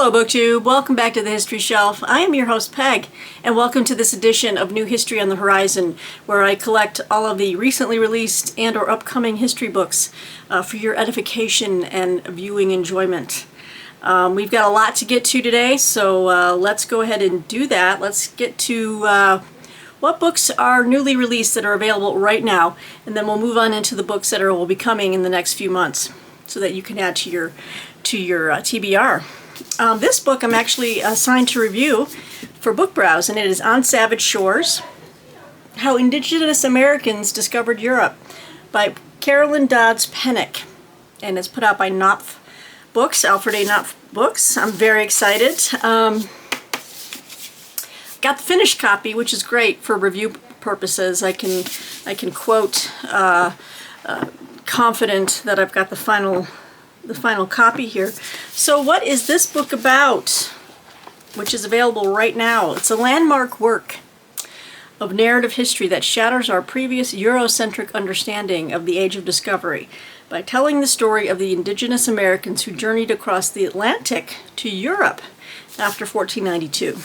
Hello BookTube, welcome back to the History Shelf. I am your host Peg, and welcome to this edition of New History on the Horizon, where I collect all of the recently released and or upcoming history books for your edification and viewing enjoyment. We've got a lot to get to today, so let's go ahead and do that. Let's get to what books are newly released that are available right now, and then we'll move on into the books that will be coming in the next few months so that you can add to your TBR. This book I'm actually assigned to review for Book Browse, and it is On Savage Shores, How Indigenous Americans Discovered Europe by Carolyn Dodds Pennock, and it's put out by Knopf Books, Alfred A. Knopf Books. I'm very excited. Got the finished copy, which is great for review purposes. I can quote confident that I've got the final copy here. So what is this book about, which is available right now? It's a landmark work of narrative history that shatters our previous Eurocentric understanding of the Age of Discovery by telling the story of the indigenous Americans who journeyed across the Atlantic to Europe after 1492.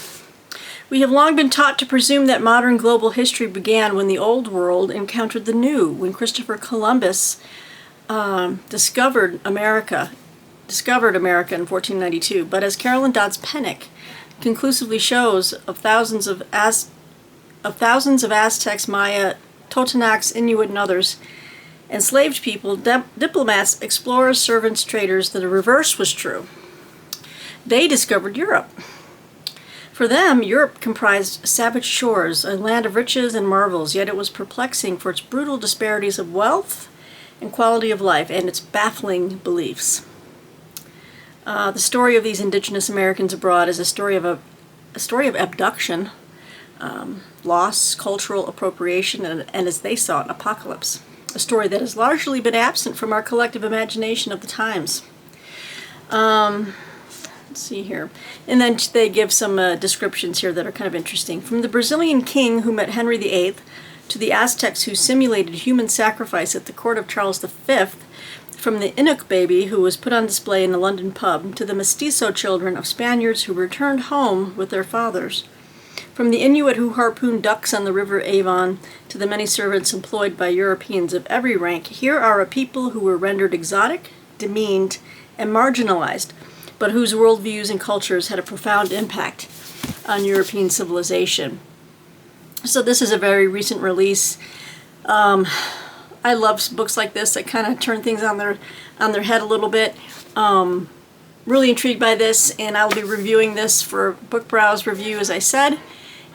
We have long been taught to presume that modern global history began when the Old World encountered the New, when Christopher Columbus discovered America in 1492. But as Carolyn Dodds Pennock conclusively shows, of thousands of Aztecs, Maya, Totonacs, Inuit, and others, enslaved people, diplomats, explorers, servants, traders, that the reverse was true. They discovered Europe. For them, Europe comprised savage shores, a land of riches and marvels, yet it was perplexing for its brutal disparities of wealth and quality of life, and its baffling beliefs. The story of these indigenous Americans abroad is a story of abduction, loss, cultural appropriation, and as they saw it, apocalypse. A story that has largely been absent from our collective imagination of the times. Let's see here. And then they give some descriptions here that are kind of interesting. From the Brazilian king who met Henry VIII, to the Aztecs who simulated human sacrifice at the court of Charles V, from the Inuk baby who was put on display in a London pub, to the mestizo children of Spaniards who returned home with their fathers, from the Inuit who harpooned ducks on the river Avon, to the many servants employed by Europeans of every rank, here are a people who were rendered exotic, demeaned, and marginalized, but whose worldviews and cultures had a profound impact on European civilization. So this is a very recent release. I love books like this that kind of turn things on their head a little bit. Really intrigued by this, and I'll be reviewing this for Book Browse review, as I said,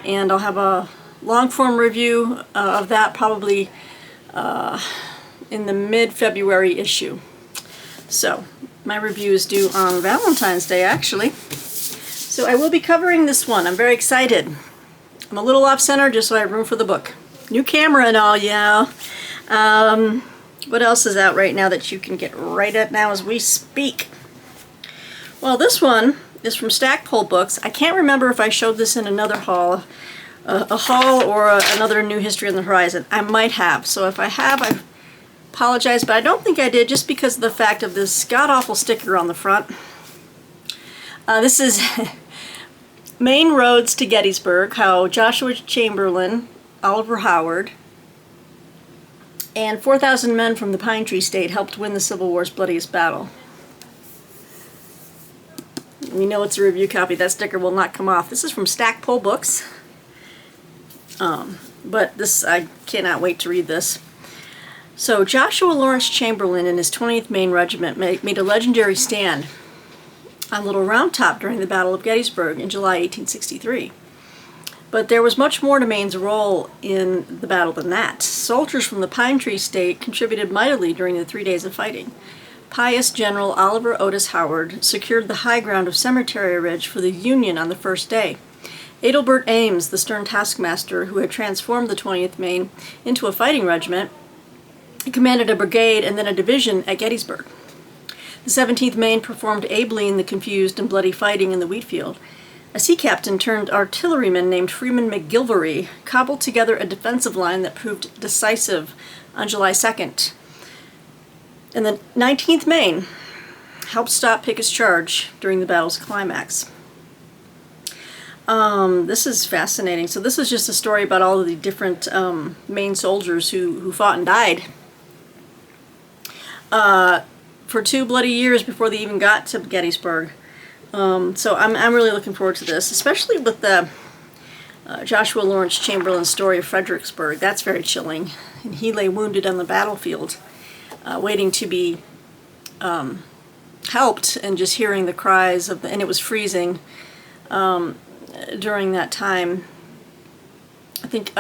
and I'll have a long form review of that probably in the mid-February issue. So my review is due on Valentine's Day, actually. So I will be covering this one. I'm very excited. I'm a little off-center just so I have room for the book. New camera and all, yeah. What else is out right now that you can get right at now as we speak? Well, this one is from Stackpole Books. I can't remember if I showed this in another haul, a haul or another New History on the Horizon. I might have. So if I have, I apologize, but I don't think I did, just because of the fact of this god-awful sticker on the front. This is Main Roads to Gettysburg, how Joshua Chamberlain, Oliver Howard, and 4,000 men from the Pine Tree State helped win the Civil War's bloodiest battle. We know it's a review copy. That sticker will not come off. This is from Stackpole Books. But this, I cannot wait to read this. So Joshua Lawrence Chamberlain and his 20th Maine Regiment made a legendary stand on Little Round Top during the Battle of Gettysburg in July 1863. But there was much more to Maine's role in the battle than that. Soldiers from the Pine Tree State contributed mightily during the 3 days of fighting. Pious General Oliver Otis Howard secured the high ground of Cemetery Ridge for the Union on the first day. Adelbert Ames, the stern taskmaster who had transformed the 20th Maine into a fighting regiment, commanded a brigade and then a division at Gettysburg. The 17th Maine performed ably in the confused and bloody fighting in the wheat field. A sea captain turned artilleryman named Freeman McGilvery cobbled together a defensive line that proved decisive on July 2nd. And the 19th Maine helped stop Pickett's charge during the battle's climax. This is fascinating. So this is just a story about all of the different Maine soldiers who fought and died for 2 bloody years before they even got to Gettysburg. So I'm really looking forward to this, especially with the Joshua Lawrence Chamberlain's story of Fredericksburg. That's very chilling. And he lay wounded on the battlefield, waiting to be helped, and just hearing the cries of and it was freezing during that time. I think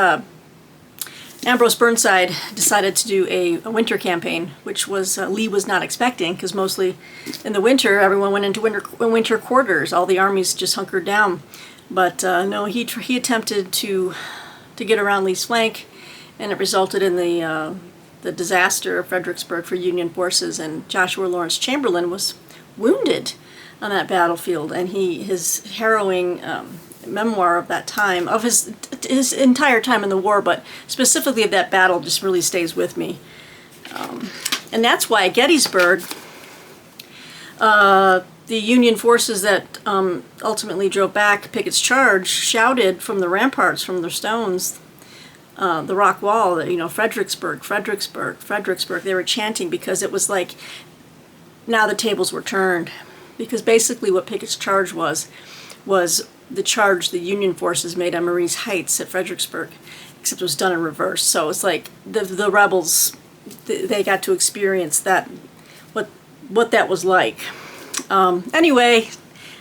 Ambrose Burnside decided to do a winter campaign, which was Lee was not expecting, because mostly in the winter everyone went into winter quarters. All the armies just hunkered down. But no, he attempted to get around Lee's flank, and it resulted in the disaster of Fredericksburg for Union forces. And Joshua Lawrence Chamberlain was wounded on that battlefield, and his harrowing memoir of that time, of his entire time in the war, but specifically of that battle, just really stays with me. And that's why at Gettysburg, the Union forces that ultimately drove back Pickett's charge shouted from the ramparts, from their stones, the rock wall, that, Fredericksburg, Fredericksburg, Fredericksburg. They were chanting because it was like now the tables were turned. Because basically what Pickett's charge was the charge the Union forces made on Marye's Heights at Fredericksburg, except it was done in reverse. So it's like the rebels, they got to experience that, what that was like. Anyway,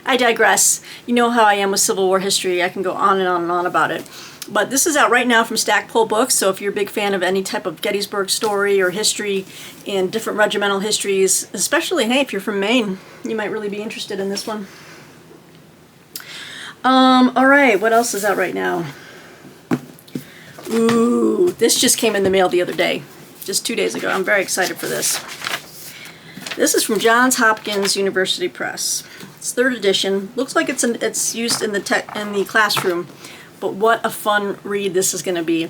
I digress. You know how I am with Civil War history. I can go on and on and on about it. But this is out right now from Stackpole Books, so if you're a big fan of any type of Gettysburg story or history and different regimental histories, especially, hey, if you're from Maine, you might really be interested in this one. Alright, what else is out right now? Ooh, this just came in the mail the other day, just 2 days ago. I'm very excited for this. This is from Johns Hopkins University Press. It's 3rd edition. Looks like it's used in the classroom. But what a fun read this is going to be.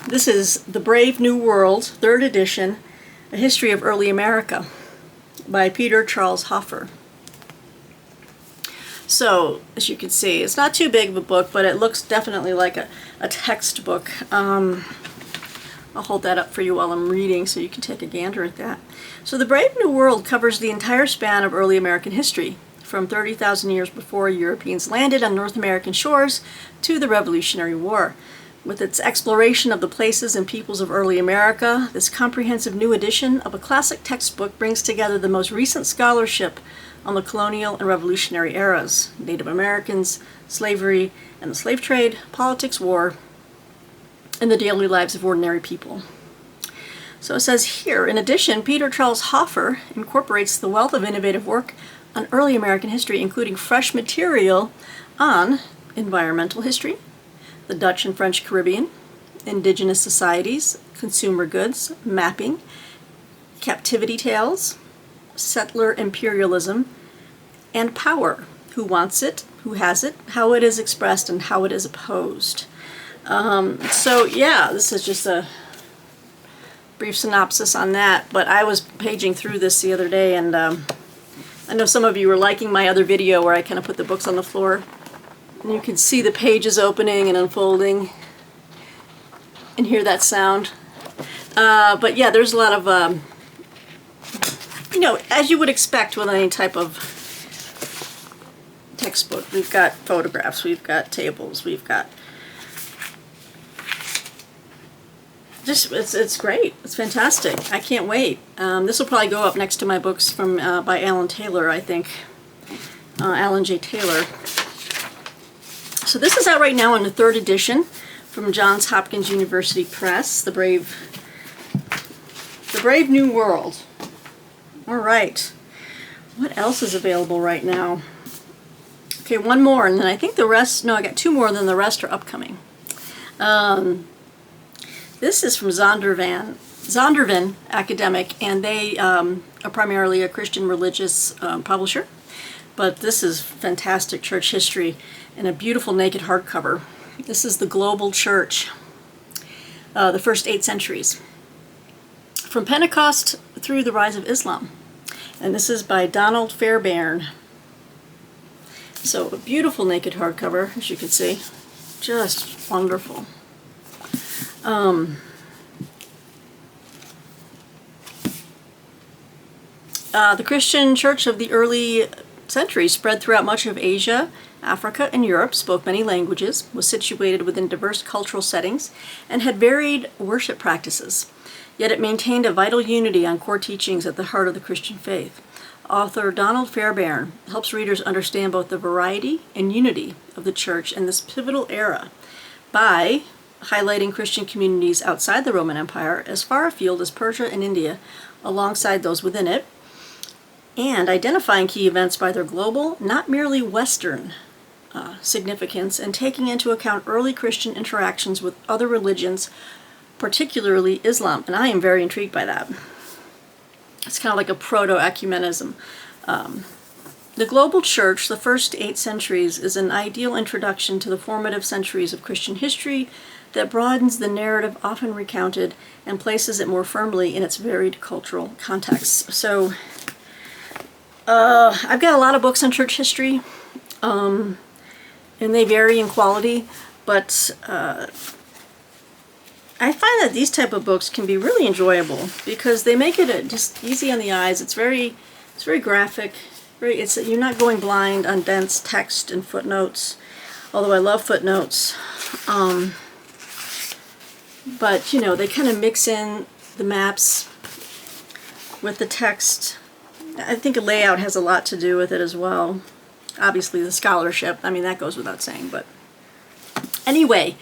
This is The Brave New World, 3rd edition, A History of Early America by Peter Charles Hofer. So, as you can see, it's not too big of a book, but it looks definitely like a textbook. I'll hold that up for you while I'm reading so you can take a gander at that. So The Brave New World covers the entire span of early American history, from 30,000 years before Europeans landed on North American shores to the Revolutionary War. With its exploration of the places and peoples of early America, this comprehensive new edition of a classic textbook brings together the most recent scholarship on the colonial and revolutionary eras, Native Americans, slavery and the slave trade, politics, war, and the daily lives of ordinary people. So it says here, in addition, Peter Charles Hofer incorporates the wealth of innovative work on early American history, including fresh material on environmental history, the Dutch and French Caribbean, indigenous societies, consumer goods, mapping, captivity tales, settler imperialism, and power. Who wants it, who has it, how it is expressed, and how it is opposed. So yeah, this is just a brief synopsis on that, but I was paging through this the other day, and I know some of you were liking my other video where I kind of put the books on the floor. And you can see the pages opening and unfolding and hear that sound. But yeah, there's a lot of, as you would expect with any type of textbook. We've got photographs, we've got tables, we've got... It's great. It's fantastic. I can't wait. This will probably go up next to my books from by Alan Taylor, I think. Alan J. Taylor. So this is out right now in the 3rd edition from Johns Hopkins University Press, The Brave New World. All right. What else is available right now? Okay, one more, and then I think the rest... No, I got 2 more, and then the rest are upcoming. This is from Zondervan Academic, and they are primarily a Christian religious publisher. But this is fantastic church history in a beautiful naked hardcover. This is the Global Church, the first 8 centuries, from Pentecost through the rise of Islam. And this is by Donald Fairbairn. So a beautiful naked hardcover, as you can see. Just wonderful. The Christian church of the early centuries spread throughout much of Asia, Africa, and Europe, spoke many languages, was situated within diverse cultural settings, and had varied worship practices. Yet it maintained a vital unity on core teachings at the heart of the Christian faith. Author Donald Fairbairn helps readers understand both the variety and unity of the church in this pivotal era by highlighting Christian communities outside the Roman Empire as far afield as Persia and India, alongside those within it, and identifying key events by their global, not merely Western, significance, and taking into account early Christian interactions with other religions, particularly Islam. And I am very intrigued by that. It's kind of like a proto-ecumenism. The global church, the first 8 centuries, is an ideal introduction to the formative centuries of Christian history that broadens the narrative often recounted and places it more firmly in its varied cultural contexts. So, I've got a lot of books on church history, and they vary in quality, but I find that these type of books can be really enjoyable because they make it just easy on the eyes. It's very graphic. You're not going blind on dense text and footnotes, although I love footnotes. But, you know, they kind of mix in the maps with the text. I think a layout has a lot to do with it as well. Obviously, the scholarship, I mean, that goes without saying. But anyway,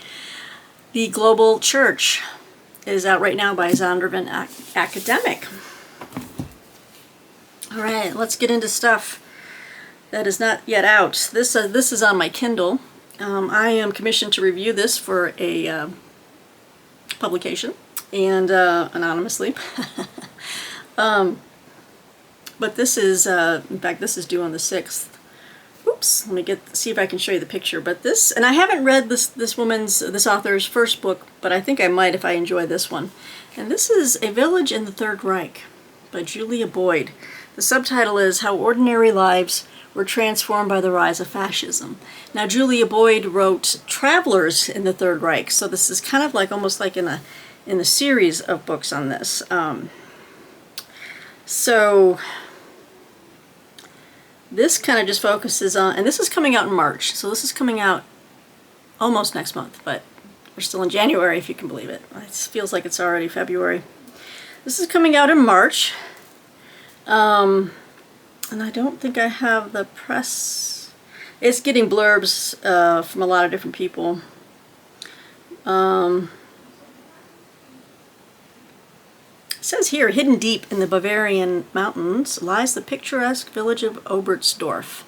The Global Church is out right now by Zondervan Academic. All right, let's get into stuff that is not yet out. This is on my Kindle. I am commissioned to review this for a publication, and anonymously. But this is, in fact, this is due on the 6th. Oops, let me see if I can show you the picture. But this, and I haven't read this author's first book, but I think I might if I enjoy this one. And this is A Village in the Third Reich by Julia Boyd. The subtitle is How Ordinary Lives Were Transformed by the Rise of Fascism. Now, Julia Boyd wrote Travelers in the Third Reich, so this is kind of like almost like in a series of books on this. So this kind of just focuses on, and this is coming out in March, so this is coming out almost next month, but we're still in January, if you can believe it. It feels like it's already February. This is coming out in March, and I don't think I have the press. It's getting blurbs from a lot of different people. It says here, hidden deep in the Bavarian mountains lies the picturesque village of Oberstdorf,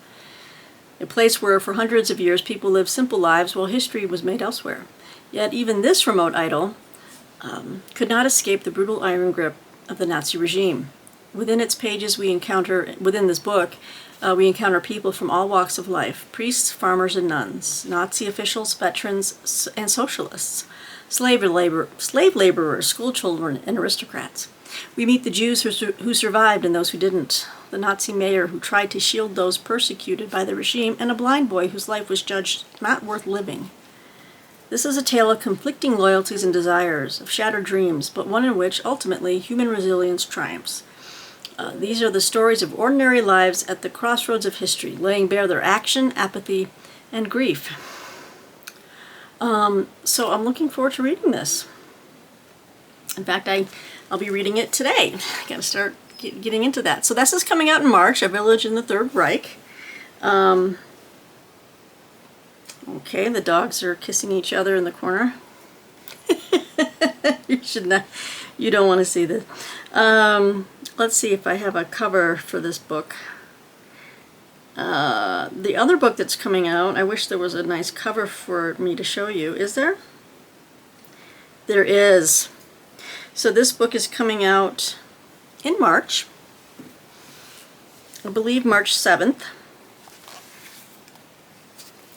a place where for hundreds of years people lived simple lives while history was made elsewhere. Yet even this remote idyll could not escape the brutal iron grip of the Nazi regime. Within its pages within this book, we encounter people from all walks of life: priests, farmers, and nuns, Nazi officials, veterans, and socialists, slave laborers, school children, and aristocrats. We meet the Jews who survived and those who didn't, the Nazi mayor who tried to shield those persecuted by the regime, and a blind boy whose life was judged not worth living. This is a tale of conflicting loyalties and desires, of shattered dreams, but one in which, ultimately, human resilience triumphs. These are the stories of ordinary lives at the crossroads of history, laying bare their action, apathy, and grief. So I'm looking forward to reading this. In fact, I'll be reading it today. I gotta start getting into that. So this is coming out in March, A Village in the Third Reich. Okay, the dogs are kissing each other in the corner. You don't want to see this. Let's see if I have a cover for this book. The other book that's coming out, I wish there was a nice cover for me to show you. Is there? There is. So this book is coming out in March. I believe March 7th.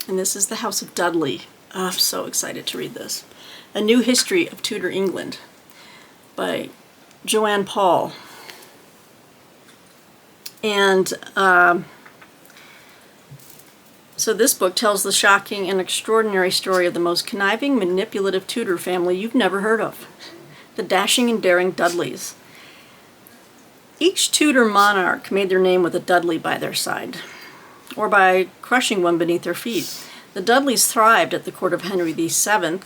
And this is The House of Dudley. Oh, I'm so excited to read this. A New History of Tudor England by Joanne Paul. And so this book tells the shocking and extraordinary story of the most conniving, manipulative Tudor family you've never heard of, the dashing and daring Dudleys. Each Tudor monarch made their name with a Dudley by their side, or by crushing one beneath their feet. The Dudleys thrived at the court of Henry VII,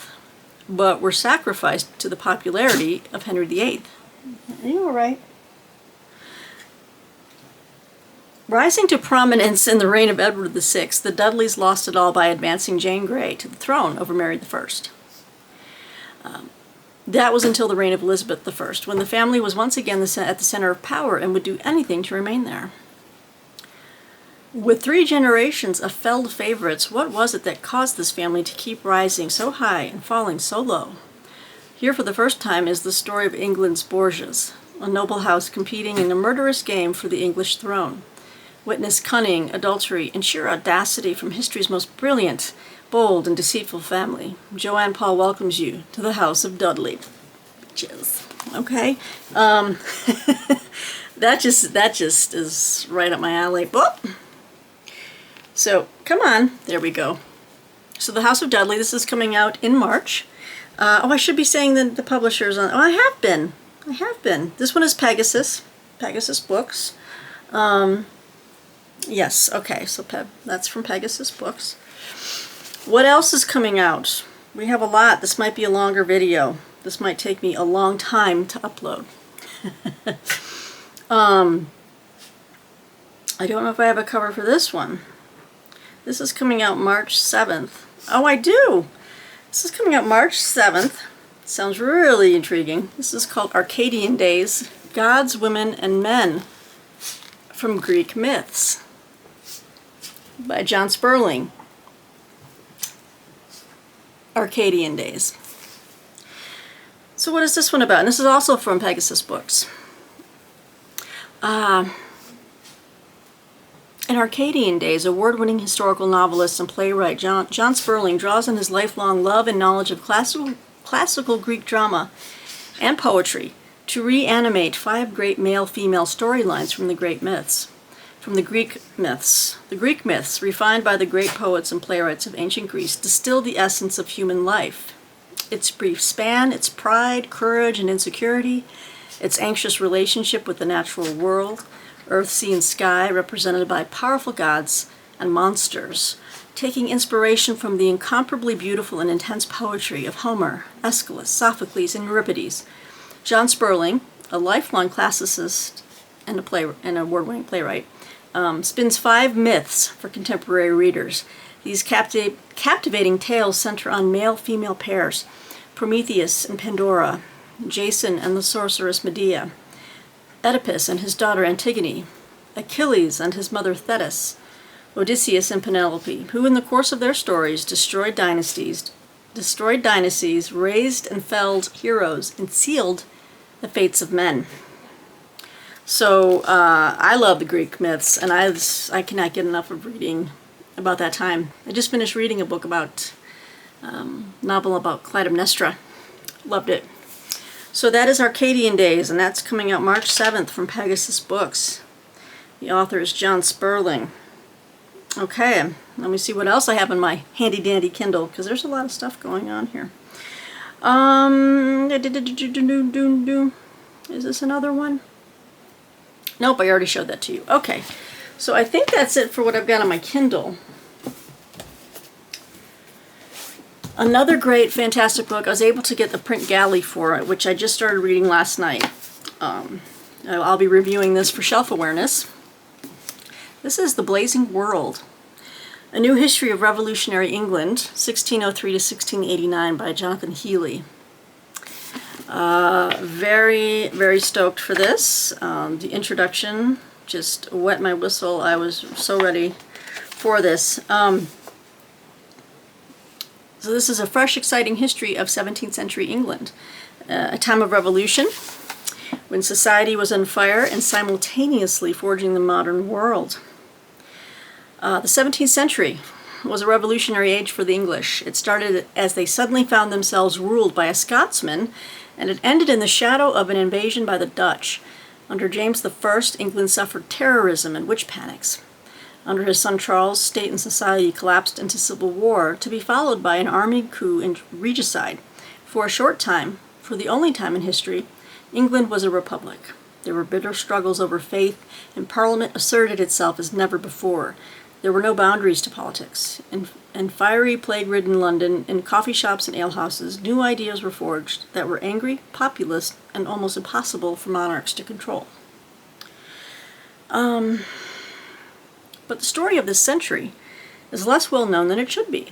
but were sacrificed to the popularity of Henry VIII. Are you all right? Rising to prominence in the reign of Edward VI, the Dudleys lost it all by advancing Jane Grey to the throne over Mary I. That was until the reign of Elizabeth I, when the family was once again at the center of power and would do anything to remain there. With 3 generations of felled favorites, what was it that caused this family to keep rising so high and falling so low? Here for the first time is the story of England's Borgias, a noble house competing in a murderous game for the English throne. Witness cunning, adultery, and sheer audacity from history's most brilliant, bold, and deceitful family. Joanne Paul welcomes you to the House of Dudley. Bitches. Okay? That just is right up my alley. Boop. So, come on. There we go. So, the House of Dudley, this is coming out in March. I should be saying the publishers on... Oh, I have been. This one is Pegasus Books. Yes, okay, so that's from Pegasus Books. What else is coming out? We have a lot. This might be a longer video. This might take me a long time to upload. I don't know if I have a cover for this one. This is coming out March 7th. Oh, I do! This is coming out March 7th. Sounds really intriguing. This is called Arcadian Days, Gods, Women, and Men from Greek Myths by John Sperling. Arcadian Days. So what is this one about? And this is also from Pegasus Books. In Arcadian Days, award-winning historical novelist and playwright John Sperling draws on his lifelong love and knowledge of classical Greek drama and poetry to reanimate 5 great male-female storylines from the Greek myths. The Greek myths, refined by the great poets and playwrights of ancient Greece, distill the essence of human life. Its brief span, its pride, courage, and insecurity, its anxious relationship with the natural world, earth, sea, and sky, represented by powerful gods and monsters, taking inspiration from the incomparably beautiful and intense poetry of Homer, Aeschylus, Sophocles, and Euripides. John Sperling, a lifelong classicist and an award-winning playwright, spins 5 myths for contemporary readers. These captivating tales center on male-female pairs, Prometheus and Pandora, Jason and the sorceress Medea, Oedipus and his daughter Antigone, Achilles and his mother Thetis, Odysseus and Penelope, who in the course of their stories destroyed dynasties, raised and felled heroes, and sealed the fates of men. So I love the Greek myths, and I cannot get enough of reading about that time. I just finished reading a book about, novel about Clytemnestra. Loved it. So that is Arcadian Days, and that's coming out March 7th from Pegasus Books. The author is John Sperling. Okay, let me see what else I have in my handy-dandy Kindle, because there's a lot of stuff going on here. Is this another one? Nope, I already showed that to you. Okay, so I think that's it for what I've got on my Kindle. Another great, fantastic book. I was able to get the print galley for it, which I just started reading last night. I'll be reviewing this for Shelf Awareness. This is The Blazing World, A New History of Revolutionary England, 1603 to 1689 by Jonathan Healy. Very, very stoked for this. The introduction just wet my whistle. I was so ready for this. So this is a fresh, exciting history of 17th century England, a time of revolution when society was on fire and simultaneously forging the modern world. The 17th century was a revolutionary age for the English. It started as they suddenly found themselves ruled by a Scotsman, and it ended in the shadow of an invasion by the Dutch. Under James I, England suffered terrorism and witch panics. Under his son Charles, state and society collapsed into civil war, to be followed by an army coup and regicide. For a short time, for the only time in history, England was a republic. There were bitter struggles over faith, and Parliament asserted itself as never before. There were no boundaries to politics. In fiery, plague-ridden London, in coffee shops and alehouses, new ideas were forged that were angry, populist, and almost impossible for monarchs to control. But the story of this century is less well known than it should be.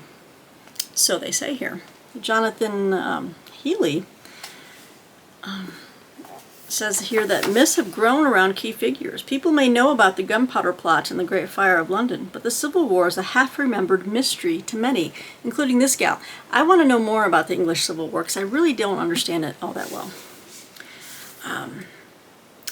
So they say here. Jonathan Healy says here that myths have grown around key figures. People may know about the Gunpowder Plot and the Great Fire of London, but the Civil War is a half-remembered mystery to many, including this gal. I want to know more about the English Civil War because I really don't understand it all that well.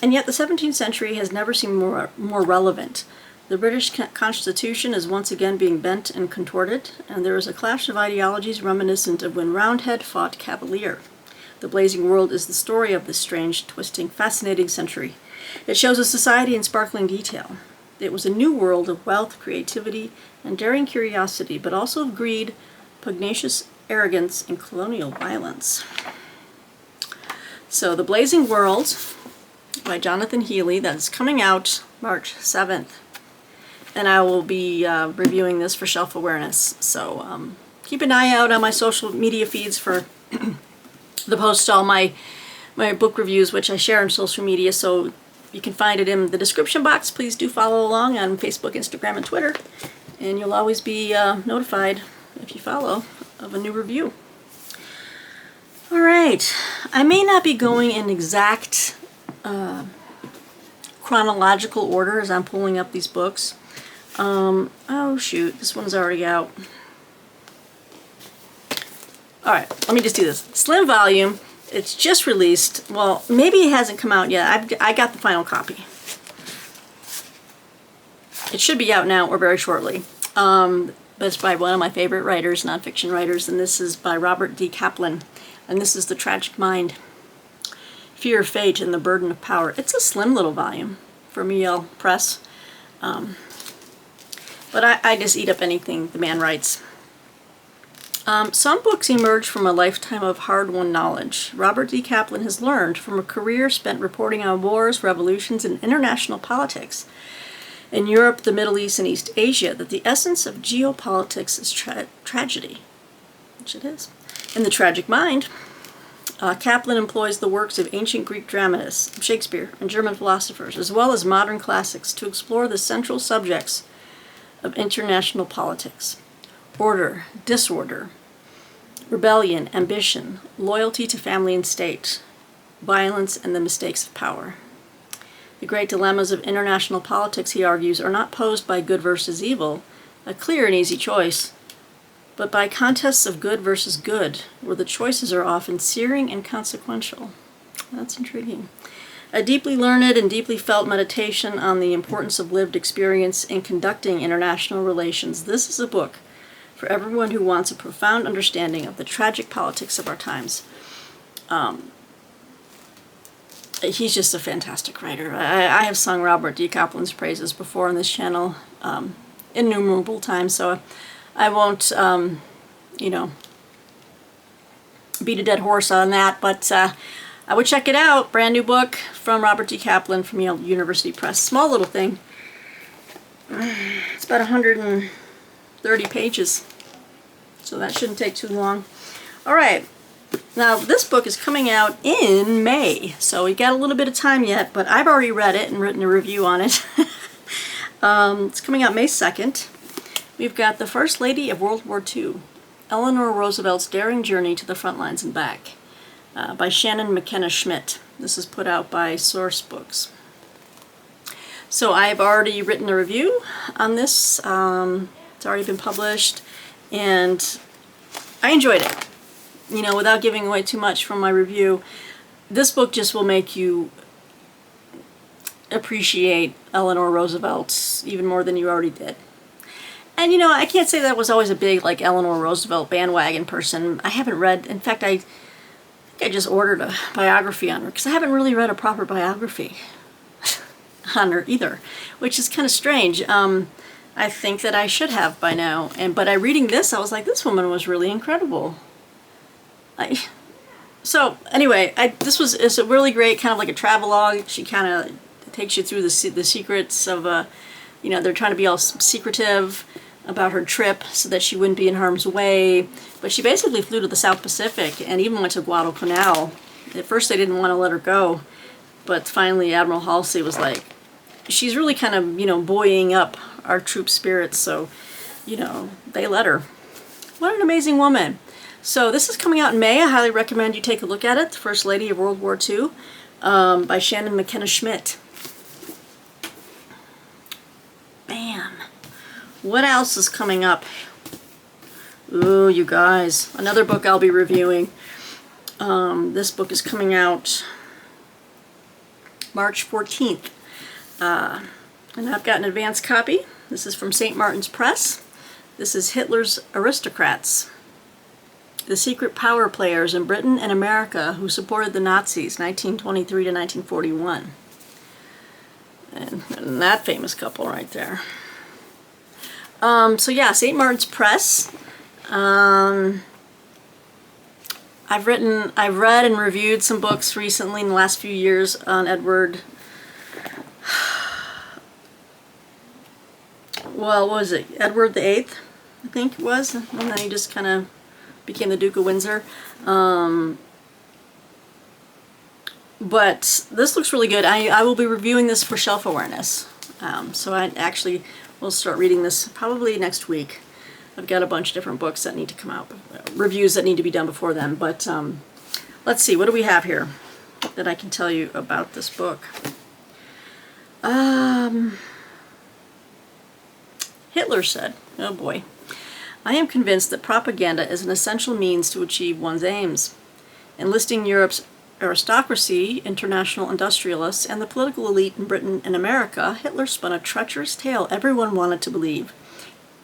And yet the 17th century has never seemed more relevant. The British Constitution is once again being bent and contorted, and there is a clash of ideologies reminiscent of when Roundhead fought Cavalier. The Blazing World is the story of this strange, twisting, fascinating century. It shows a society in sparkling detail. It was a new world of wealth, creativity, and daring curiosity, but also of greed, pugnacious arrogance, and colonial violence. So, The Blazing World by Jonathan Healy, that's coming out March 7th. And I will be reviewing this for Shelf Awareness. So keep an eye out on my social media feeds for the post to all my book reviews, which I share on social media. So you can find it in the description box. Please do follow along on Facebook, Instagram, and Twitter. And you'll always be notified, if you follow, of a new review. All right. I may not be going in exact chronological order as I'm pulling up these books. Oh shoot, this one's already out. Alright, let me just do this. Slim volume, it's just released. Well, maybe it hasn't come out yet. I got the final copy. It should be out now or very shortly. But it's by one of my favorite writers, nonfiction writers, and this is by Robert D. Kaplan. And this is The Tragic Mind, Fear of Fate and the Burden of Power. It's a slim little volume from Yale Press. But I just eat up anything the man writes. Some books emerge from a lifetime of hard-won knowledge. Robert D. Kaplan has learned from a career spent reporting on wars, revolutions, and international politics in Europe, the Middle East, and East Asia that the essence of geopolitics is tragedy, which it is. In The Tragic Mind, Kaplan employs the works of ancient Greek dramatists, Shakespeare, and German philosophers, as well as modern classics, to explore the central subjects of international politics: order, disorder, rebellion, ambition, loyalty to family and state, violence, and the mistakes of power. The great dilemmas of international politics, he argues, are not posed by good versus evil, a clear and easy choice, but by contests of good versus good, where the choices are often searing and consequential. That's intriguing. A deeply learned and deeply felt meditation on the importance of lived experience in conducting international relations. This is a book for everyone who wants a profound understanding of the tragic politics of our times. He's just a fantastic writer. I have sung Robert D. Kaplan's praises before on this channel innumerable times, so I won't, beat a dead horse on that, but I would check it out. Brand new book from Robert D. Kaplan from Yale University Press. Small little thing. It's about 130 pages, so that shouldn't take too long. All right. Now, this book is coming out in May, so we got a little bit of time yet, but I've already read it and written a review on it. It's coming out May 2nd. We've got The First Lady of World War II, Eleanor Roosevelt's Daring Journey to the Front Lines and Back, by Shannon McKenna Schmidt. This is put out by Source Books. So I've already written a review on this. It's already been published, and I enjoyed it. You know, without giving away too much from my review, this book just will make you appreciate Eleanor Roosevelt even more than you already did. And you know, I can't say that I was always a big like Eleanor Roosevelt bandwagon person. I haven't read, in fact, I think I just ordered a biography on her because I haven't really read a proper biography on her either, which is kind of strange. I think that I should have by now, but reading this, I was like, this woman was really incredible. So anyway, it's a really great kind of like a travelogue. She kind of takes you through the secrets of, they're trying to be all secretive about her trip so that she wouldn't be in harm's way. But she basically flew to the South Pacific and even went to Guadalcanal. At first they didn't want to let her go, but finally Admiral Halsey was like, she's really kind of, buoying up our troops' spirits, so, they let her. What an amazing woman. So this is coming out in May. I highly recommend you take a look at it. The First Lady of World War II by Shannon McKenna Schmidt. Bam. What else is coming up? Ooh, you guys. Another book I'll be reviewing. This book is coming out March 14th. And I've got an advanced copy. This is from St. Martin's Press. This is Hitler's Aristocrats. The secret power players in Britain and America who supported the Nazis, 1923 to 1941. And that famous couple right there. So yeah, St. Martin's Press. I've read and reviewed some books recently in the last few years on Edward. Well, what was it? Edward the Eighth, I think it was, and then he just kind of became the Duke of Windsor. But this looks really good. I will be reviewing this for shelf awareness. So I actually will start reading this probably next week. I've got a bunch of different books that need to come out, reviews that need to be done before then. But let's see, what do we have here that I can tell you about this book? Hitler said, oh boy, I am convinced that propaganda is an essential means to achieve one's aims. Enlisting Europe's aristocracy, international industrialists, and the political elite in Britain and America, Hitler spun a treacherous tale everyone wanted to believe,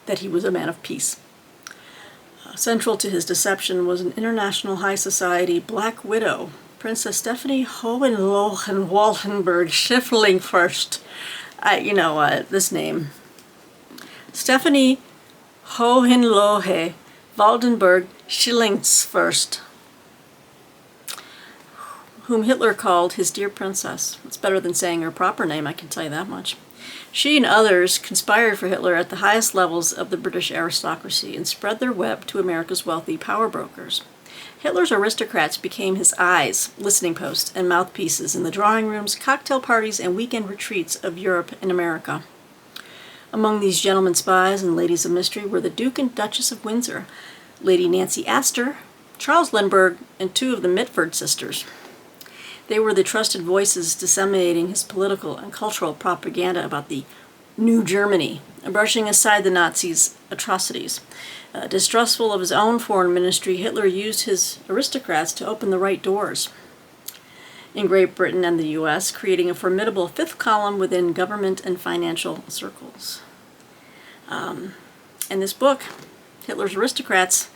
that he was a man of peace. Central to his deception was an international high society black widow, Princess Stephanie Hohenlohe-Wallenberg Schiffelingfürst. This name. Stephanie Hohenlohe-Wallenberg Schillingsfürst, whom Hitler called his dear princess. It's better than saying her proper name, I can tell you that much. She and others conspired for Hitler at the highest levels of the British aristocracy and spread their web to America's wealthy power brokers. Hitler's aristocrats became his eyes, listening posts, and mouthpieces in the drawing rooms, cocktail parties, and weekend retreats of Europe and America. Among these gentlemen spies and ladies of mystery were the Duke and Duchess of Windsor, Lady Nancy Astor, Charles Lindbergh, and two of the Mitford sisters. They were the trusted voices disseminating his political and cultural propaganda about the New Germany, brushing aside the Nazis' atrocities. Distrustful of his own foreign ministry, Hitler used his aristocrats to open the right doors in Great Britain and the U.S., creating a formidable fifth column within government and financial circles. In this book, Hitler's Aristocrats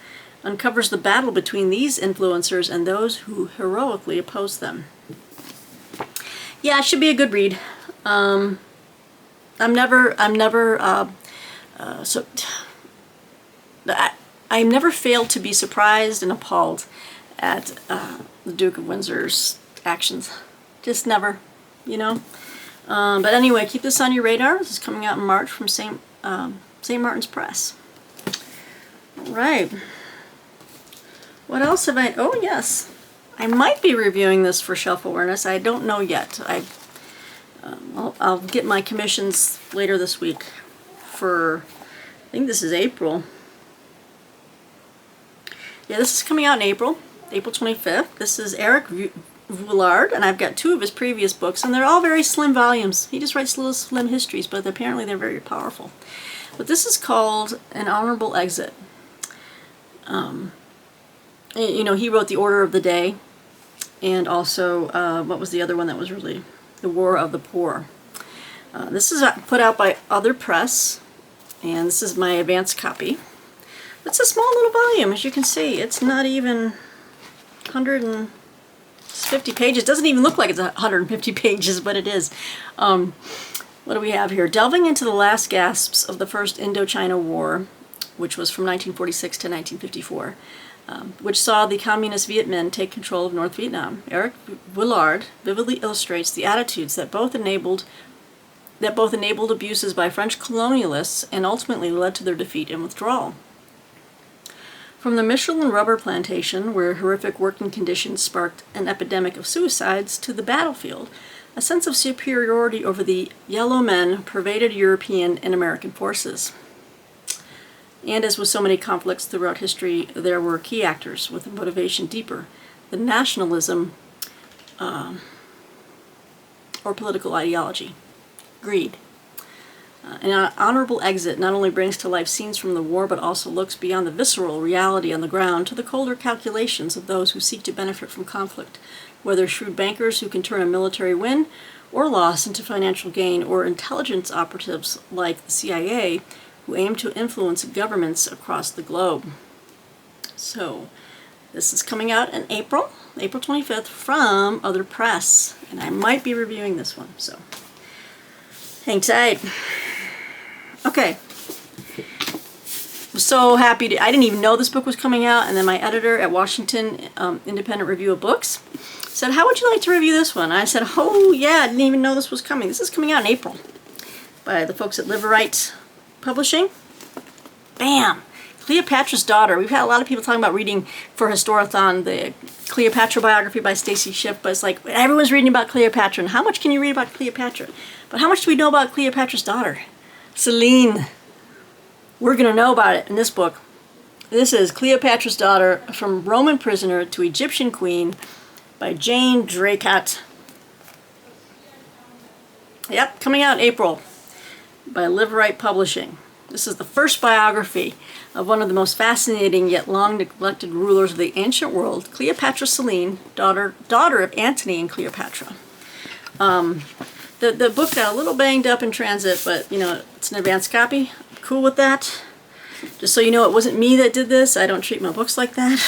uncovers the battle between these influencers and those who heroically opposed them. Yeah, it should be a good read. I never failed to be surprised and appalled at the Duke of Windsor's actions. Just never, But anyway, keep this on your radar. This is coming out in March from St. Martin's Press. All right. What else have I... Oh, yes. I might be reviewing this for shelf awareness. I don't know yet. I'll get my commissions later this week for... I think this is April. Yeah, this is coming out in April 25th. This is Eric Voulard, and I've got two of his previous books, and they're all very slim volumes. He just writes little slim histories, but apparently they're very powerful. But this is called An Honorable Exit. He wrote The Order of the Day, and also, what was the other one that was really The War of the Poor. This is put out by Other Press, and this is my advanced copy. It's a small little volume, as you can see. It's not even 100 and It's 50 pages. It doesn't even look like it's 150 pages, but it is. What do we have here? Delving into the last gasps of the First Indochina War, which was from 1946 to 1954, which saw the communist Viet Minh take control of North Vietnam. Eric Willard vividly illustrates the attitudes that both enabled abuses by French colonialists and ultimately led to their defeat and withdrawal. From the Michelin rubber plantation, where horrific working conditions sparked an epidemic of suicides, to the battlefield, a sense of superiority over the yellow men pervaded European and American forces. And as with so many conflicts throughout history, there were key actors with a motivation deeper than nationalism or political ideology: greed. An honorable exit not only brings to life scenes from the war, but also looks beyond the visceral reality on the ground to the colder calculations of those who seek to benefit from conflict, whether shrewd bankers who can turn a military win or loss into financial gain, or intelligence operatives like the CIA who aim to influence governments across the globe. So, this is coming out in April 25th from Other Press, and I might be reviewing this one, so hang tight. Okay. Was so happy I didn't even know this book was coming out, and then my editor at Washington Independent Review of Books said, "How would you like to review this one?" I said, "Oh yeah, I didn't even know this was coming." This is coming out in April by the folks at Liverite Publishing. Bam! Cleopatra's Daughter. We've had a lot of people talking about reading for Historathon the Cleopatra biography by Stacy Schiff, but it's like everyone's reading about Cleopatra, and how much can you read about Cleopatra? But how much do we know about Cleopatra's daughter, Selene? We're going to know about it in this book. This is Cleopatra's Daughter, From Roman Prisoner to Egyptian Queen by Jane Draycott. Yep, coming out in April by Liverite Publishing. This is the first biography of one of the most fascinating yet long neglected rulers of the ancient world, Cleopatra Selene, daughter of Antony and Cleopatra. The book got a little banged up in transit, but you know, it's an advanced copy. I'm cool with that. Just so you know, it wasn't me that did this. I don't treat my books like that.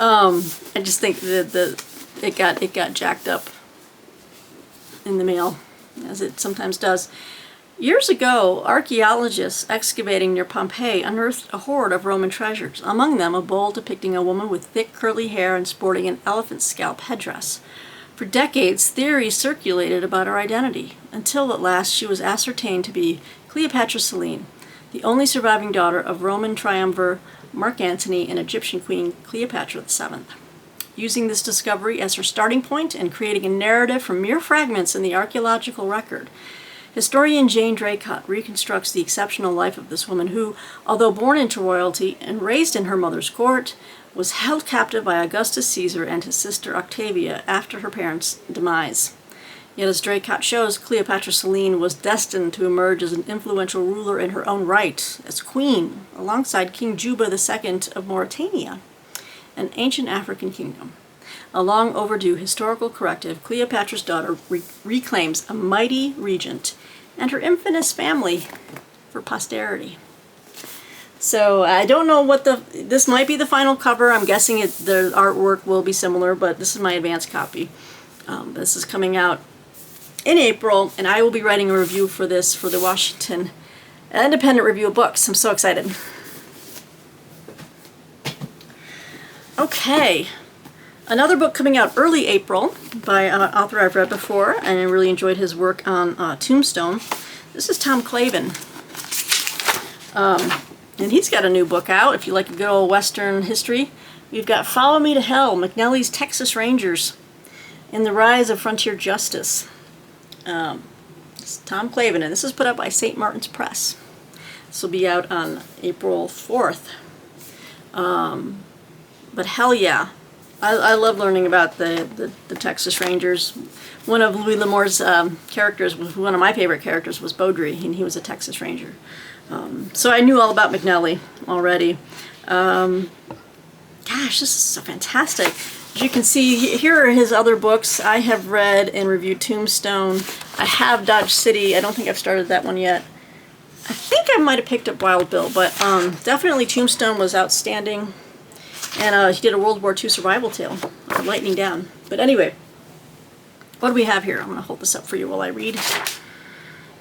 I just think that it got jacked up in the mail, as it sometimes does. Years ago, archaeologists excavating near Pompeii unearthed a hoard of Roman treasures, among them a bowl depicting a woman with thick curly hair and sporting an elephant scalp headdress. For decades, theories circulated about her identity, until at last she was ascertained to be Cleopatra Selene, the only surviving daughter of Roman triumvir Mark Antony and Egyptian queen Cleopatra VII. Using this discovery as her starting point and creating a narrative from mere fragments in the archaeological record, historian Jane Draycott reconstructs the exceptional life of this woman who, although born into royalty and raised in her mother's court, was held captive by Augustus Caesar and his sister Octavia after her parents' demise. Yet as Draycott shows, Cleopatra Selene was destined to emerge as an influential ruler in her own right, as queen, alongside King Juba II of Mauritania, an ancient African kingdom. A long overdue historical corrective, Cleopatra's Daughter reclaims a mighty regent and her infamous family for posterity. So I don't know what this might be the final cover. I'm guessing the artwork will be similar, but this is my advanced copy. This is coming out in April, and I will be writing a review for this for the Washington Independent Review of Books. I'm so excited. Okay. Another book coming out early April by an author I've read before, and I really enjoyed his work on Tombstone. This is Tom Clavin. And he's got a new book out, if you like a good old Western history. We've got Follow Me to Hell, McNally's Texas Rangers, and the Rise of Frontier Justice. It's Tom Clavin, and this is put out by St. Martin's Press. This will be out on April 4th. But hell yeah. I love learning about the Texas Rangers. One of Louis L'Amour's characters, one of my favorite characters, was Beaudry, and he was a Texas Ranger. So I knew all about McNally already. Gosh, this is so fantastic. As you can see, here are his other books. I have read and reviewed Tombstone. I have Dodge City. I don't think I've started that one yet. I think I might have picked up Wild Bill, but definitely Tombstone was outstanding. And he did a World War II survival tale, Lightning Down. But anyway, what do we have here? I'm going to hold this up for you while I read.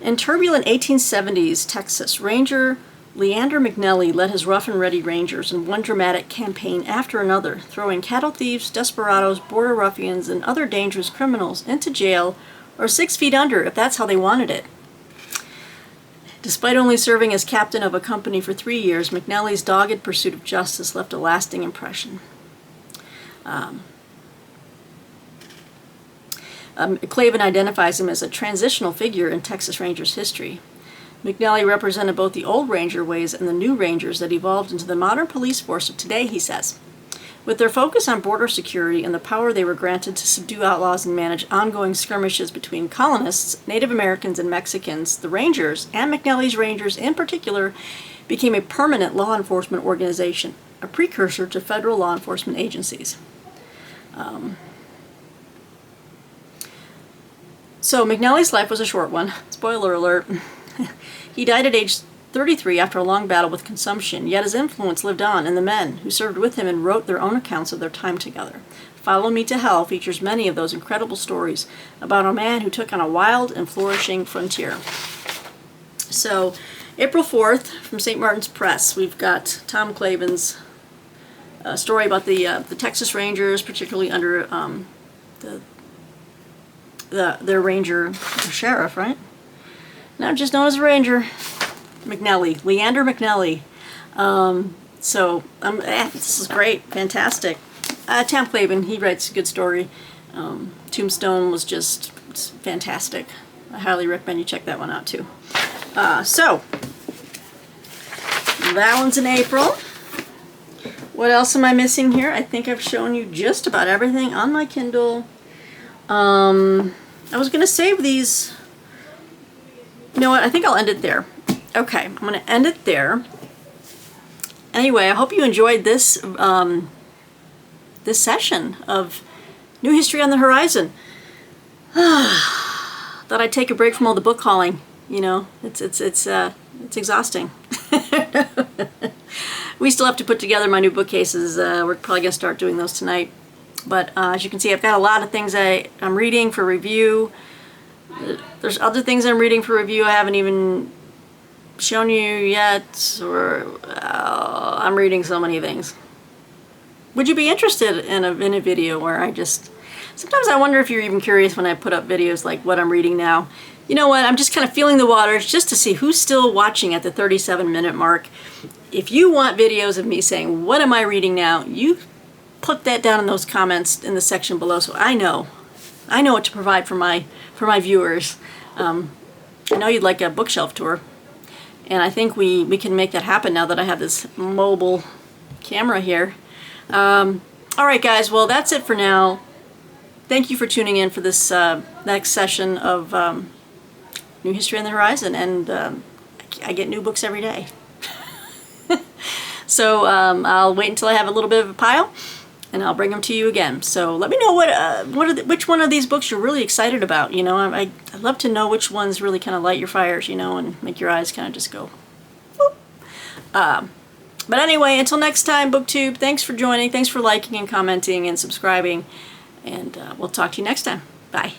In turbulent 1870s Texas, Ranger Leander McNelly led his rough and ready Rangers in one dramatic campaign after another, throwing cattle thieves, desperados, border ruffians, and other dangerous criminals into jail or 6 feet under if that's how they wanted it. Despite only serving as captain of a company for 3 years, McNelly's dogged pursuit of justice left a lasting impression. Clavin identifies him as a transitional figure in Texas Rangers history. McNelly represented both the old Ranger ways and the new Rangers that evolved into the modern police force of today, he says. With their focus on border security and the power they were granted to subdue outlaws and manage ongoing skirmishes between colonists, Native Americans, and Mexicans, the Rangers, and McNelly's Rangers in particular, became a permanent law enforcement organization, a precursor to federal law enforcement agencies. So McNelly's life was a short one. Spoiler alert. He died at age 33 after a long battle with consumption, yet his influence lived on in the men who served with him and wrote their own accounts of their time together. Follow Me to Hell features many of those incredible stories about a man who took on a wild and flourishing frontier. So, April 4th, from St. Martin's Press, we've got Tom Clavin's story about the Texas Rangers, particularly under their ranger, the sheriff, right? Now just known as a ranger, McNelly, Leander McNelly. This is great, fantastic. Tom Clavin, he writes a good story. Tombstone was just fantastic. I highly recommend you check that one out too. So, that one's in April. What else am I missing here? I think I've shown you just about everything on my Kindle. I was going to save these. You know what? I think I'll end it there. Okay, I'm going to end it there. Anyway, I hope you enjoyed this this session of New History on the Horizon. Thought I'd take a break from all the book hauling. You know, it's exhausting. We still have to put together my new bookcases. We're probably going to start doing those tonight. But as you can see, I've got a lot of things I'm reading for review. There's other things I'm reading for review I haven't even shown you yet, or I'm reading so many things. Would you be interested in a video where sometimes I wonder if you're even curious when I put up videos like what I'm reading now. You know what, I'm just kind of feeling the waters just to see who's still watching at the 37-minute mark. If you want videos of me saying, what am I reading now, you put that down in those comments in the section below so I know what to provide for my viewers. I know you'd like a bookshelf tour, and I think we can make that happen now that I have this mobile camera here. Alright guys, well that's it for now. Thank you for tuning in for this next session of New History on the Horizon, and I get new books every day. So I'll wait until I have a little bit of a pile, and I'll bring them to you again. So let me know which one of these books you're really excited about. You know, I'd love to know which ones really kind of light your fires, you know, and make your eyes kind of just go, whoop. But anyway, until next time, BookTube, thanks for joining, thanks for liking and commenting and subscribing, and we'll talk to you next time. Bye.